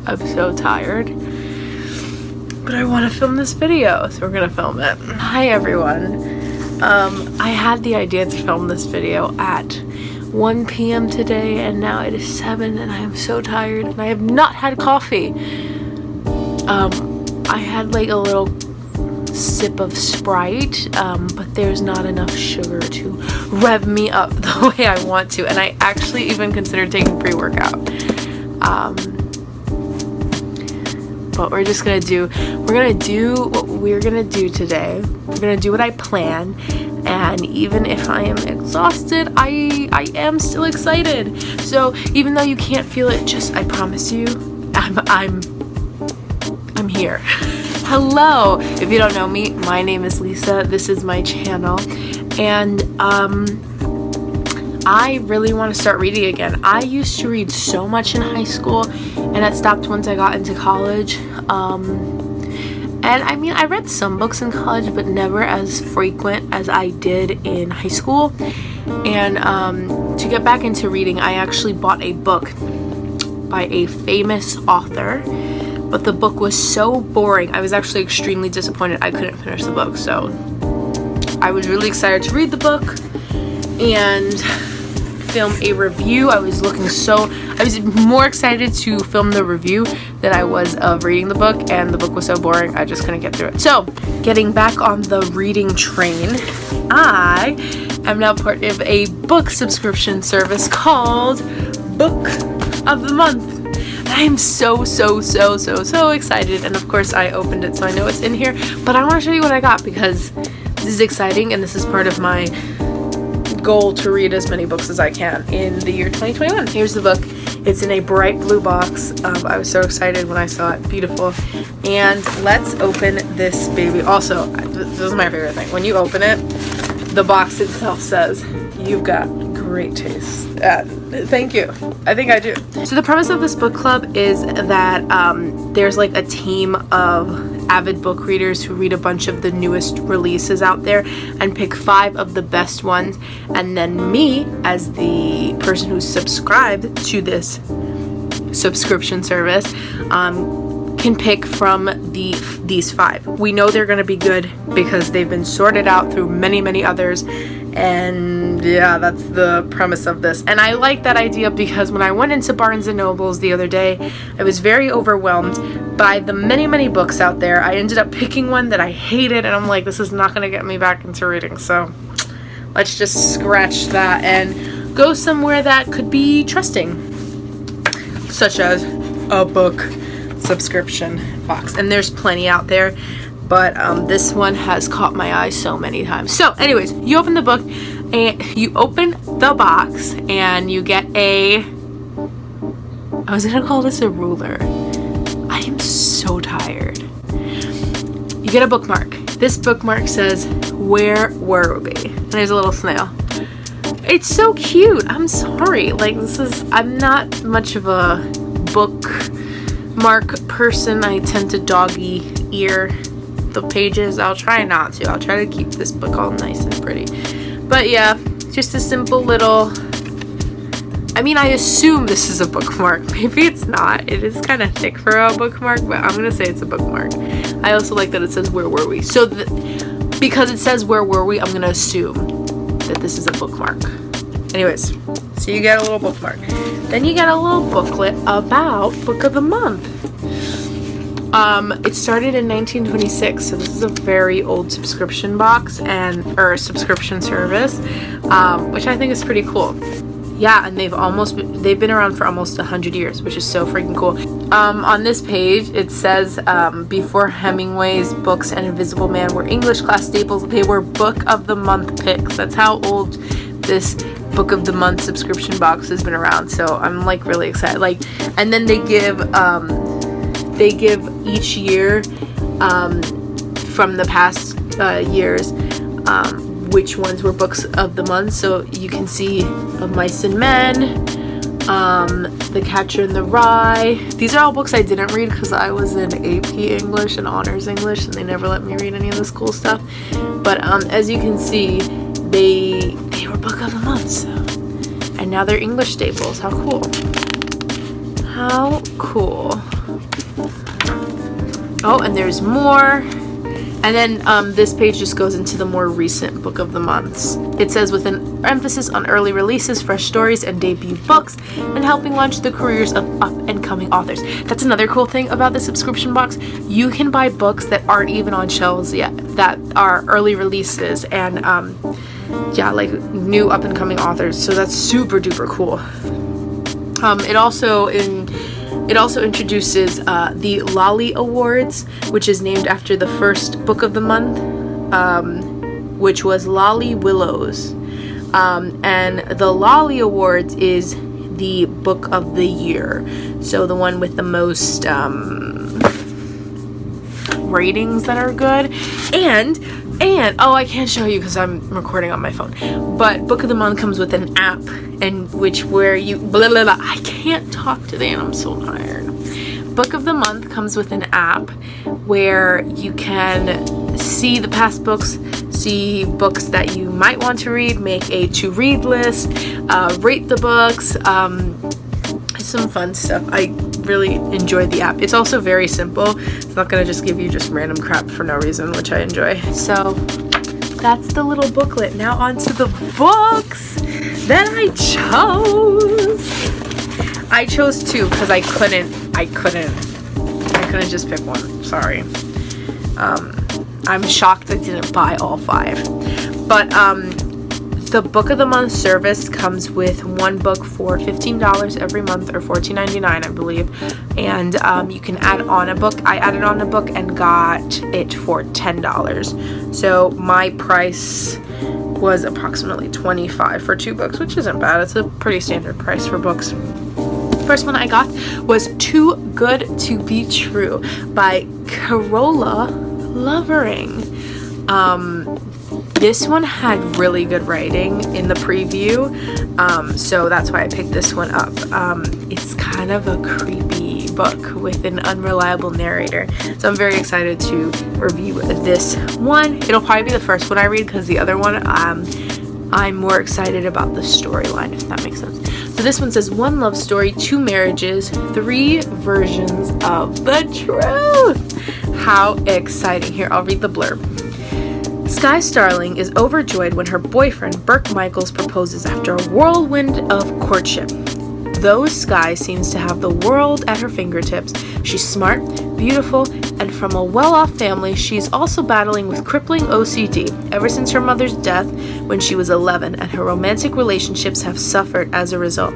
I'm so tired. But I want to film this video, so we're gonna film it. Hi everyone. I had the idea to film this video at 1 p.m. today, and now it is 7 and I am so tired and I have not had coffee. I had like a little sip of Sprite, but there's not enough sugar to rev me up the way I want to, and I actually even considered taking pre-workout. But we're just gonna do what we're gonna do today. We're gonna do what I plan, and even if I am exhausted, I am still excited. So even though you can't feel it, I promise you, I'm here. Hello, if you don't know me, my name is Lisa. This is my channel, and I really want to start reading again. I used to read so much in high school, and it stopped once I got into college. And I mean, I read some books in college, but never as frequent as I did in high school. And to get back into reading, I actually bought a book by a famous author, but the book was so boring. I was actually extremely disappointed I couldn't finish the book. So I was really excited to read the book and film a review. I was more excited to film the review than I was of reading the book, and the book was so boring I just couldn't get through it. So getting back on the reading train, I am now part of a book subscription service called Book of the Month. I am so excited, and of course I opened it so I know what's in here, but I want to show you what I got because this is exciting and this is part of my goal to read as many books as I can in the year 2021. Here's the book. It's in a bright blue box. I was so excited when I saw it. Beautiful. And let's open this baby. Also, this is my favorite thing. When you open it, the box itself says, "You've got great taste." Thank you. I think I do. So the premise of this book club is that there's like a team of avid book readers who read a bunch of the newest releases out there and pick 5 of the best ones, and then me, as the person who's subscribed to this subscription service, can pick from these 5. We know they're going to be good because they've been sorted out through many others, and yeah, that's the premise of this. And I like that idea because when I went into Barnes & Noble's the other day, I was very overwhelmed by the many books out there. I ended up picking one that I hated, and I'm like, this is not going to get me back into reading, so let's just scratch that and go somewhere that could be trusting, such as a book subscription box. And there's plenty out there, but this one has caught my eye so many times. So anyways, you open the book and you open the box and you get I was gonna call this a ruler. I am so tired. You get a bookmark. This bookmark says, "Where were we?" And there's a little snail. It's so cute. I'm sorry, like I'm not much of a bookmark person. I tend to doggy ear the pages. I'll try not to. I'll try to keep this book all nice and pretty. But yeah, just a simple little, I mean, I assume this is a bookmark. Maybe it's not. It is kind of thick for a bookmark, but I'm gonna say it's a bookmark. I also like that it says, "Where were we?" So because it says "Where were we?" I'm gonna assume that this is a bookmark. Anyways, so you get a little bookmark. Then you get a little booklet about Book of the Month. It started in 1926, so this is a very old subscription box or subscription service, which I think is pretty cool. Yeah, and they've been around for almost 100 years, which is so freaking cool. On this page, it says, before Hemingway's books and Invisible Man were English class staples, they were Book of the Month picks. That's how old this Book of the Month subscription box has been around. So I'm like really excited. And then they give each year from the past years which ones were books of the month. So you can see Of Mice and Men, The Catcher in the Rye. These are all books I didn't read because I was in AP English and Honors English, and they never let me read any of this cool stuff. But as you can see, they were Book of the Month, so. And now they're English staples. How cool. How cool. Oh, and there's more. And then this page just goes into the more recent book of the months. It says, with an emphasis on early releases, fresh stories, and debut books, and helping launch the careers of up-and-coming authors. That's another cool thing about the subscription box. You can buy books that aren't even on shelves yet, that are early releases, and yeah, like new up-and-coming authors. So that's super duper cool. It also introduces the Lolly Awards, which is named after the first book of the month, which was Lolly Willows. And the Lolly Awards is the book of the year. So the one with the most ratings that are good. And oh, I can't show you because I'm recording on my phone, but book of the month comes with an app, and where you I can't talk today and I'm so tired. Book of the month comes with an app where you can see the past books, see books that you might want to read, make a to read list, rate the books, some fun stuff. I really enjoyed the app. It's also very simple. It's not gonna just give you just random crap for no reason, which I enjoy. So that's the little booklet. Now on to the books that I chose two because I couldn't just pick one. Sorry. I'm shocked I didn't buy all 5. But the book of the month service comes with one book for $15 every month, or $14.99 I believe, and you can add on a book. I added on a book and got it for $10. So my price was approximately $25 for 2 books, which isn't bad. It's a pretty standard price for books. First one I got was Too Good to Be True by Carola Lovering. This one had really good writing in the preview, so that's why I picked this one up. It's kind of a creepy book with an unreliable narrator, so I'm very excited to review this one. It'll probably be the first one I read because the other one I'm more excited about the storyline, if that makes sense. So this one says, 1 love story, 2 marriages, 3 versions of the truth. How exciting. Here, I'll read the blurb. Sky Starling is overjoyed when her boyfriend, Burke Michaels, proposes after a whirlwind of courtship. Though Sky seems to have the world at her fingertips, she's smart, beautiful, and from a well-off family. She's also battling with crippling OCD ever since her mother's death when she was 11, and her romantic relationships have suffered as a result.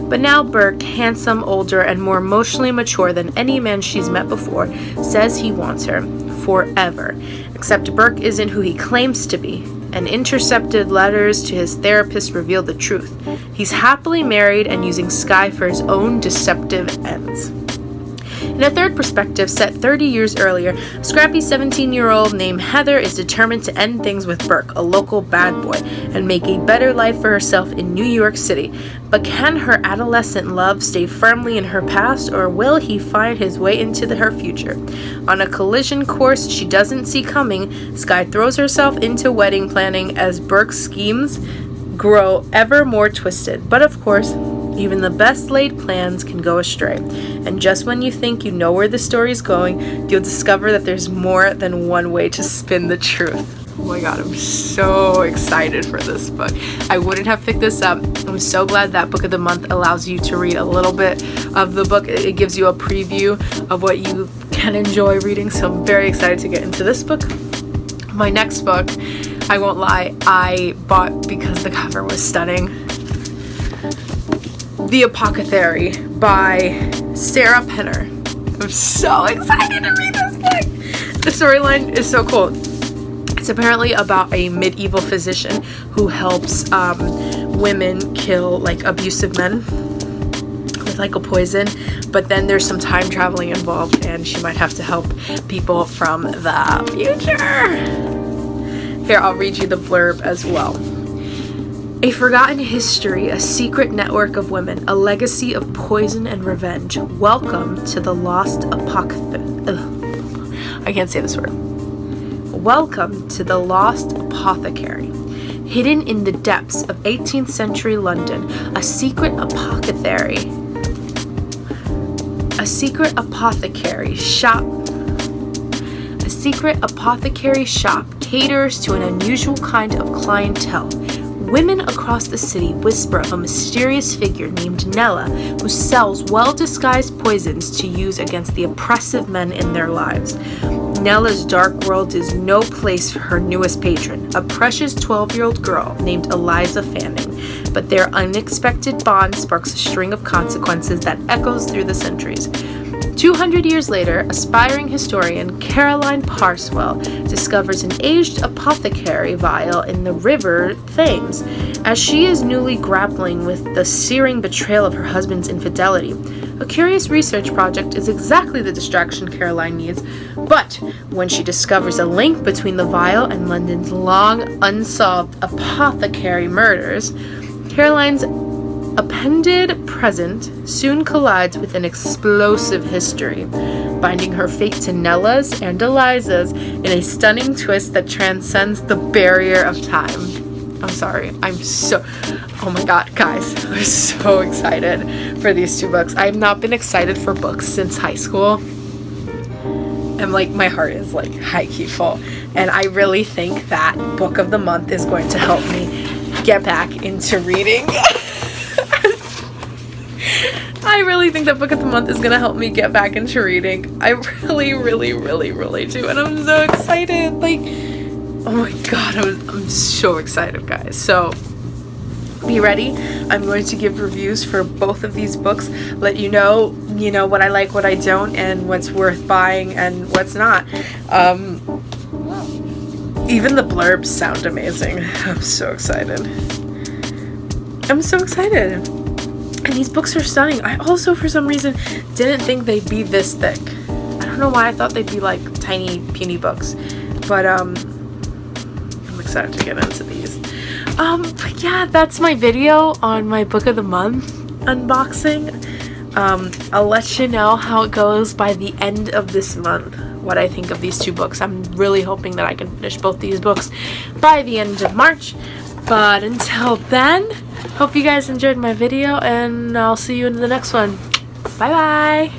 But now Burke, handsome, older, and more emotionally mature than any man she's met before, says he wants her forever. Except Burke isn't who he claims to be, and intercepted letters to his therapist reveal the truth. He's happily married and using Sky for his own deceptive ends. In a third perspective, set 30 years earlier, a scrappy 17-year-old named Heather is determined to end things with Burke, a local bad boy, and make a better life for herself in New York City. But can her adolescent love stay firmly in her past, or will he find his way into her future? On a collision course she doesn't see coming, Sky throws herself into wedding planning as Burke's schemes grow ever more twisted. But of course, even the best laid plans can go astray. And just when you think you know where the story's going, you'll discover that there's more than one way to spin the truth. Oh my god, I'm so excited for this book. I wouldn't have picked this up. I'm so glad that Book of the Month allows you to read a little bit of the book. It gives you a preview of what you can enjoy reading, so I'm very excited to get into this book. My next book, I won't lie, I bought because the cover was stunning. The Apothecary by Sarah Penner. I'm so excited to read this book. The storyline is so cool. It's apparently about a medieval physician who helps women kill like abusive men with like a poison, but then there's some time traveling involved and she might have to help people from the future. Here, I'll read you the blurb as well. A forgotten history, a secret network of women, a legacy of poison and revenge. Welcome to the lost I can't say this word. Welcome to the Lost Apothecary. Hidden in the depths of 18th century London, a secret apothecary shop The secret apothecary shop caters to an unusual kind of clientele. Women across the city whisper of a mysterious figure named Nella who sells well-disguised poisons to use against the oppressive men in their lives. Nella's dark world is no place for her newest patron, a precious 12-year-old girl named Eliza Fanning. But their unexpected bond sparks a string of consequences that echoes through the centuries. 200 years later, aspiring historian Caroline Parswell discovers an aged apothecary vial in the river Thames. As she is newly grappling with the searing betrayal of her husband's infidelity, a curious research project is exactly the distraction Caroline needs, but when she discovers a link between the vial and London's long unsolved apothecary murders, Caroline's appended present soon collides with an explosive history, binding her fate to Nella's and Eliza's in a stunning twist that transcends the barrier of time. I'm sorry, oh my god, guys, I'm so excited for these two books. I've not been excited for books since high school. And like, my heart is like high-key full. And I really think that book of the month is going to help me get back into reading. I really think that book of the month is going to help me get back into reading. I really, really, really, really do. And I'm so excited. Like, oh my god, I'm so excited, guys. So, be ready. I'm going to give reviews for both of these books. Let you know, what I like, what I don't, and what's worth buying and what's not. Even the blurbs sound amazing. I'm so excited. I'm so excited. And these books are stunning. I also, for some reason, didn't think they'd be this thick. I don't know why I thought they'd be like tiny, puny books. But, I'm excited to get into these. But yeah, that's my video on my book of the month unboxing. I'll let you know how it goes by the end of this month, what I think of these two books. I'm really hoping that I can finish both these books by the end of March. But until then, hope you guys enjoyed my video, and I'll see you in the next one. Bye bye!